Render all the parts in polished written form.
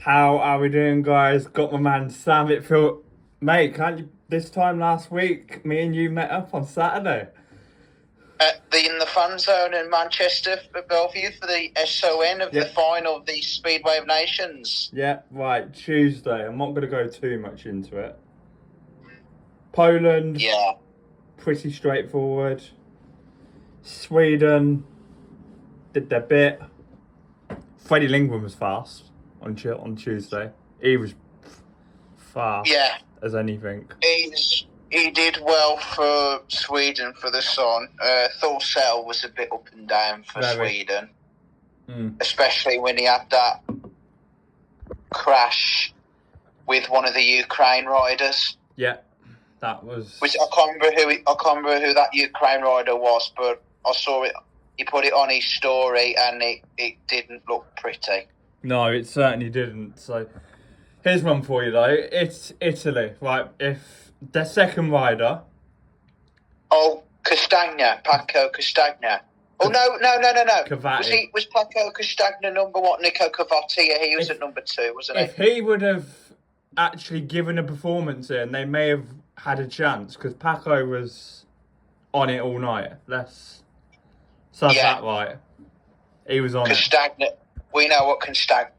How are we doing, guys? Got my man Sam. It feel, mate. Can't you? This time last week, me and you met up on Saturday. In the fan zone in Manchester, for Bellevue, for the SON of the final of the Speedway of Nations. Yeah, right. Tuesday. I'm not going to go too much into it. Poland. Yeah. Pretty straightforward. Sweden did their bit. Freddie Lingman was fast on Tuesday. He was fast as anything. He did well for Sweden for the Sun. Thorsell was a bit up and down for Sweden. Especially when he had that crash with one of the Ukraine riders. Yeah, that was... Which I can't remember who that Ukraine rider was, but I saw it. He put it on his story and it didn't look pretty. No, it certainly didn't. So, here's one for you, though. It's Italy. Right, if their second rider... Oh, Castagna. Paco Castagna. Oh, no. Cavati. Was Paco Castagna number one? Nico Cavati, he was at number 2, wasn't he? If he would have actually given a performance in, they may have had a chance, because Paco was on it all night. Let's that right. He was on Castagna. it. We know what Castagna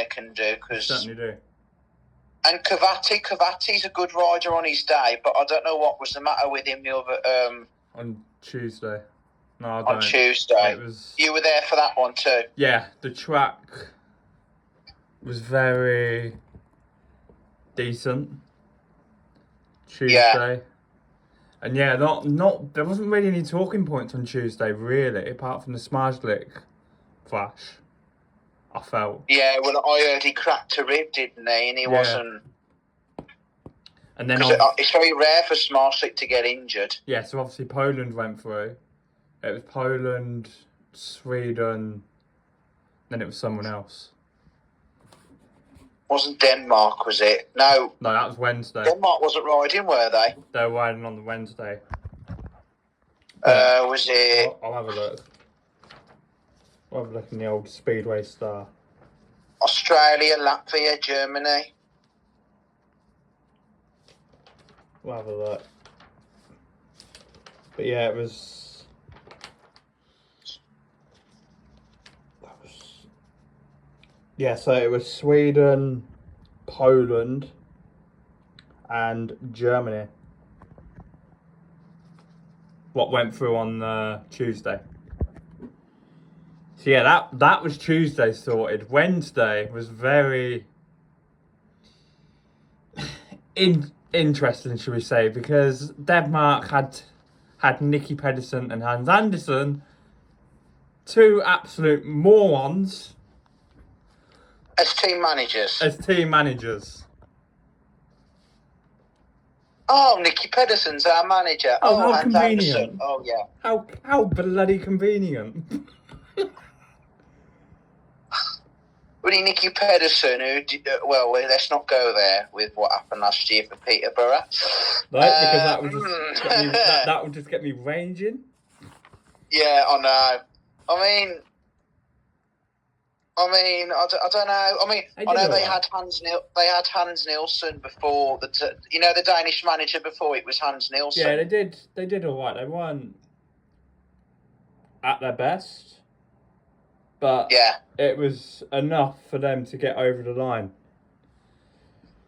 can do. Certainly do. And Cavati's a good rider on his day, but I don't know what was the matter with him the other on Tuesday. No, I don't. On Tuesday. You were there for that one too. Yeah, the track was very decent Tuesday. Yeah. And yeah, not there wasn't really any talking points on Tuesday, really, apart from the Smarslik flash, I felt. Yeah, well, I heard he cracked a rib, didn't he? And he wasn't... And then it's very rare for Smarslik to get injured. Yeah, so obviously Poland went through. It was Poland, Sweden, then it was someone else. Wasn't Denmark, was it? No. No, that was Wednesday. Denmark wasn't riding, were they? They were riding on the Wednesday. Was it... I'll have a look. I'll have a look in the old Speedway Star. Australia, Latvia, Germany. We'll have a look. But yeah, it was... Yeah, so it was Sweden, Poland, and Germany. What went through on Tuesday. So yeah, that was Tuesday sorted. Wednesday was very interesting, should we say, because Denmark had Nicky Pedersen and Hans Andersen, two absolute morons. As team managers. Oh, Nicky Pedersen's our manager. Oh, how Hans convenient. Andersen. Oh, yeah. How bloody convenient. Really, Nicky Pedersen, well, let's not go there with what happened last year for Peterborough. Right, because that would just get me ranging. Yeah, I know. I don't know. I know they had Hans Nielsen before the Danish manager before it was Hans Nielsen. Yeah, they did all right. They weren't at their best, but it was enough for them to get over the line.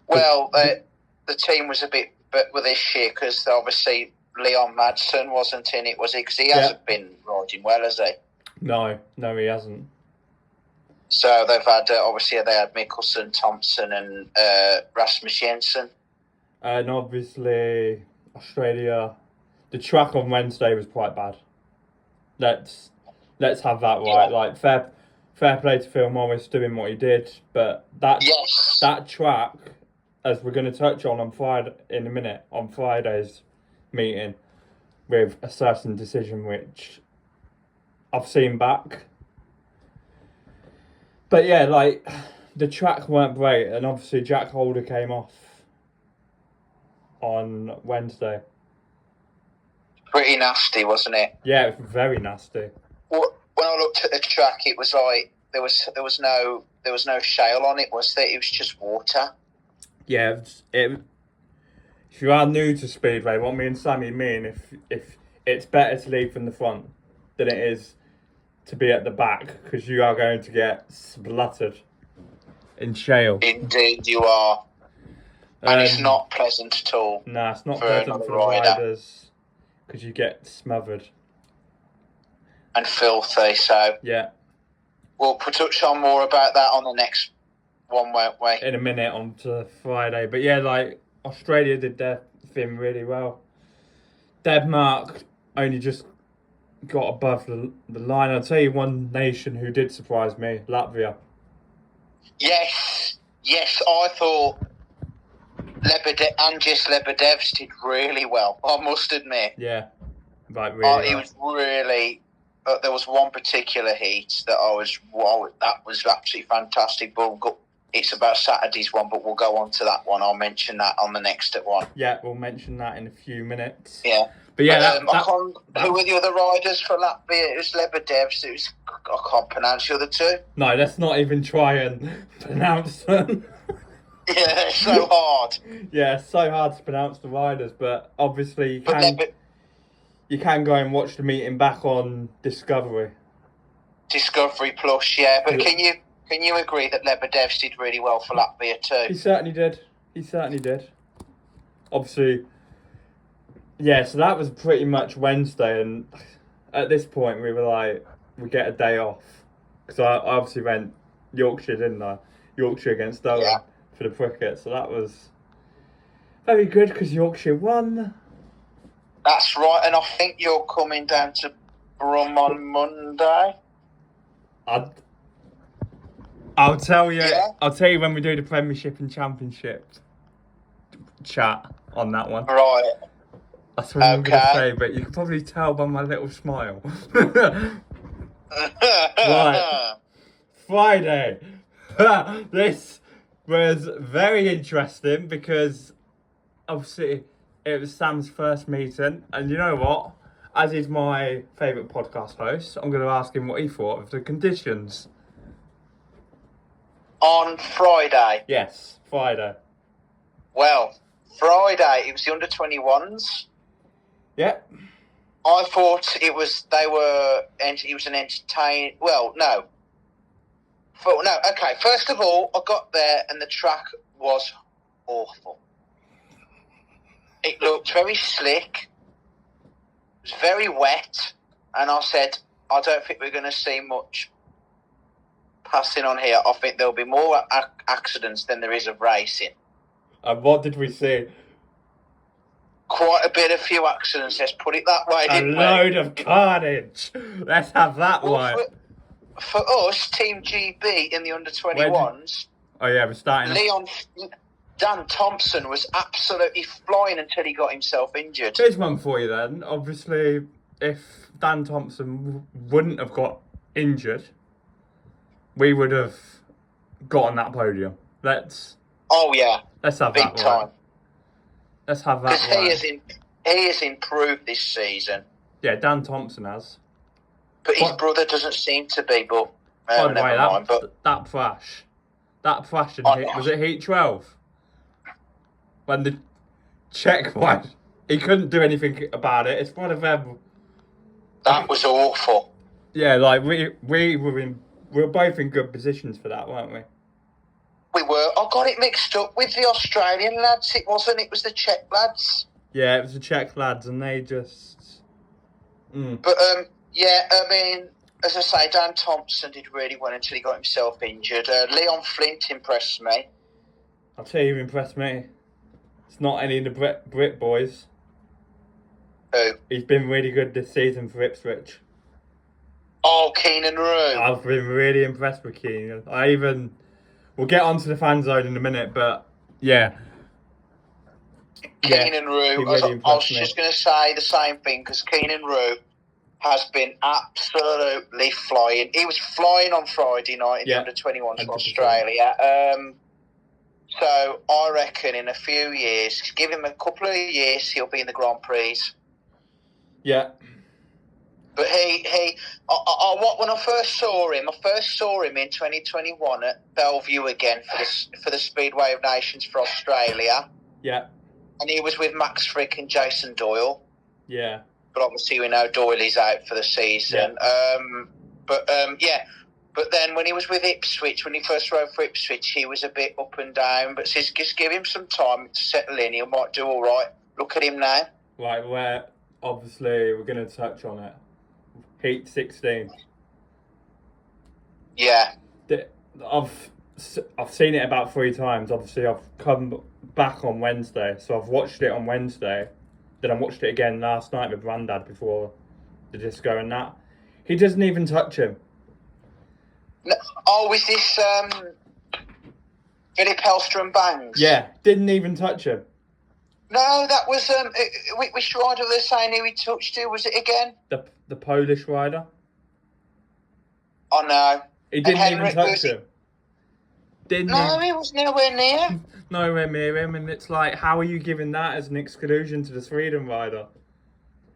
Well, the team was a bit with this year because obviously Leon Madsen wasn't in it, was he? Because he hasn't been riding well, has he? No, he hasn't. So they've had, obviously, they had Mikkelsen, Thompson and Rasmus Jensen. And obviously, Australia, the track on Wednesday was quite bad. Let's have that right. Like, fair play to Phil Morris doing what he did. But that track, as we're going to touch on Friday in a minute, on Friday's meeting, with a certain decision which I've seen back. But yeah, like, the track weren't great, and obviously Jack Holder came off on Wednesday. Pretty nasty, wasn't it? Yeah, it was very nasty. Well, when I looked at the track, it was like there was no shale on it, was there? It was just water. Yeah, if you are new to speedway, what me and Sammy mean, if it's better to lead from the front than it is to be at the back, because you are going to get splattered in shale. Indeed, you are. And it's not pleasant at all. No, it's not pleasant for the riders, because you get smothered. And filthy, so... Yeah. We'll touch on more about that on the next one, won't we? In a minute, on to Friday. But yeah, like, Australia did their thing really well. Denmark only just got above the line. I'll tell you one nation who did surprise me, Latvia. Yes, I thought Andris Lebedevs did really well, I must admit. Yeah, right, really He was really... there was one particular heat that that was absolutely fantastic. But it's about Saturday's one, but we'll go on to that one. I'll mention that on the next one. Yeah, we'll mention that in a few minutes. Yeah. But yeah, who were the other riders for Latvia? It was Lebedevs. I can't pronounce the other two. No, let's not even try and pronounce them. Yeah, it's so hard. Yeah, it's so hard to pronounce the riders, but obviously you can go and watch the meeting back on Discovery. Discovery Plus, yeah. But can you agree that Lebedevs did really well for Latvia too? He certainly did. Obviously, yeah, so that was pretty much Wednesday, and at this point we were like, we get a day off. Because I obviously went Yorkshire, didn't I? Yorkshire against Durham for the cricket, so that was very good because Yorkshire won. That's right, and I think you're coming down to Brum on Monday. I'll tell you. Yeah. I'll tell you when we do the Premiership and Championship chat on that one. Right. That's what I'm going to say, but you can probably tell by my little smile. Right. Friday. This was very interesting because obviously it was Sam's first meeting, and you know what? As he's my favourite podcast host, I'm going to ask him what he thought of the conditions. On Friday? Yes, Friday. Well, Friday, it was the under-21s. Yep. I thought it was an entertaining... Well, no. Okay, first of all, I got there and the track was awful. It looked very slick. It was very wet. And I said, I don't think we're going to see much passing on here. I think there'll be more accidents than there is of racing. And what did we see? Quite a few accidents, let's put it that way, didn't we? A load of carnage. Let's have that one. For us, Team GB in the under-21s... Oh yeah, we're starting... Dan Thompson was absolutely flying until he got himself injured. Here's one for you then. Obviously, if Dan Thompson wouldn't have got injured, we would have got on that podium. Let's have big that time. Right. Let's have that because he has improved this season. Yeah, Dan Thompson has. But his brother doesn't seem to be, but... By the way, that crash was it Heat 12? When the check went, he couldn't do anything about it. It's one of them. That was awful. Yeah, like we were both in good positions for that, weren't we? We were. I got it mixed up with the Australian lads. It wasn't. It was the Czech lads. Yeah, it was the Czech lads, and they just. But yeah, I mean, as I say, Dan Thompson did really well until he got himself injured. Leon Flint impressed me. I'll tell you who impressed me. It's not any of the Brit boys. Who? He's been really good this season for Ipswich. Oh, Keenan Rue. I've been really impressed with Keenan. We'll get onto the fan zone in a minute, but yeah. Keenan Rue. I was just going to say the same thing because Keenan Rue has been absolutely flying. He was flying on Friday night in the under-21s for Australia. So I reckon in a few years, give him a couple of years, he'll be in the Grand Prix. Yeah. But when I first saw him in 2021 at Bellevue again for the Speedway of Nations for Australia. Yeah. And he was with Max Frick and Jason Doyle. Yeah. But obviously we know Doyle is out for the season. Yeah. But then when he was with Ipswich, when he first rode for Ipswich, he was a bit up and down. But just give him some time to settle in. He might do all right. Look at him now. Right, we're going to touch on it. Heat 16. Yeah. I've seen it about 3 times. Obviously, I've come back on Wednesday. So I've watched it on Wednesday. Then I watched it again last night with Grandad before the disco and that. He doesn't even touch him. Oh, is this Philip Hellstrom Bangs? Yeah, didn't even touch him. No, that was which rider were they saying who he touched? Who was it again? The Polish rider. Oh no, he didn't even touch him. He was nowhere near. Nowhere near him, and it's like, how are you giving that as an exclusion to the Sweden rider?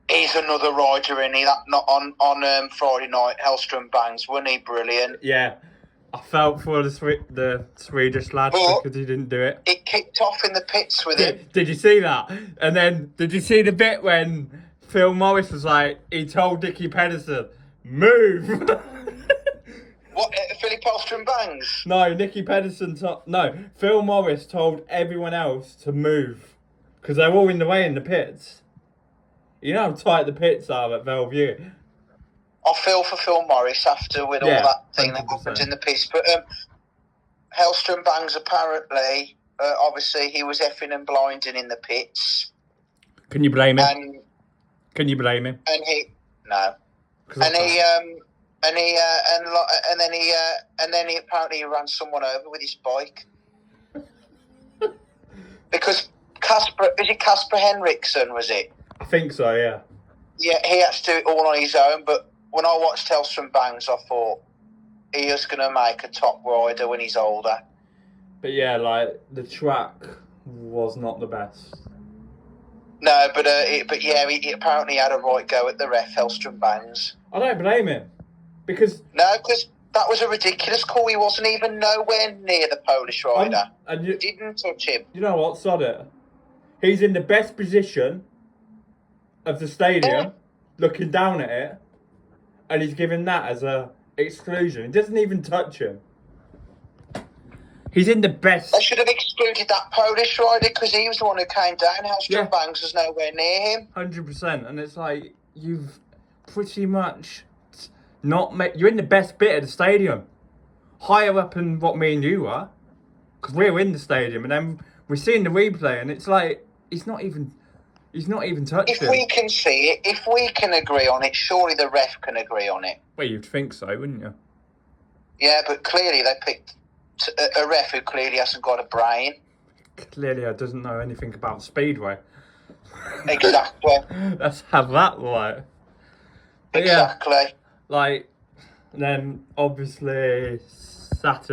He's another rider, isn't he? That not on Friday night, Hellstrom Bangs, wasn't he brilliant? Yeah, I felt for the Swedish lad because he didn't do it. It kicked off in the pits with him. Did you see that? And then did you see the bit when Phil Morris was like, he told Nicky Pedersen, move? What, Philip Hellstrom Bangs? No, Nicky Pedersen. Phil Morris told everyone else to move because they're all in the way in the pits. You know how tight the pits are at Bellevue. I feel for Phil Morris after with all that thing 100%. That happened in the pits. But Hellstrom Bangs apparently, obviously, he was effing and blinding in the pits. Can you blame him? Can you blame him? And he then he apparently ran someone over with his bike because Casper Henriksen, was it? I think so, yeah. Yeah, he had to do it all on his own. But when I watched Hellstrom Bangs, I thought he was going to make a top rider when he's older. But yeah, like the track was not the best. No, but he apparently had a right go at the ref, Hellstrom Bangs. I don't blame him. Because that was a ridiculous call. He wasn't even nowhere near the Polish rider. He didn't touch him. You know what? Sod it. He's in the best position of the stadium, looking down at it, and he's giving that as a exclusion. He doesn't even touch him. He's in the best. They should have excluded that Polish rider because he was the one who came down. Hellstrom Bangs was nowhere near him. 100%. And it's like, you've pretty much you're in the best bit of the stadium. Higher up than what me and you are. Because we're in the stadium and then we're seeing the replay and it's like, he's not even touched him. If we can see it, if we can agree on it, surely the ref can agree on it. Well, you'd think so, wouldn't you? Yeah, but clearly they picked a ref who clearly hasn't got a brain. Clearly doesn't know anything about speedway. Exactly. Let's have that right. But exactly. Yeah, like, then obviously Saturday.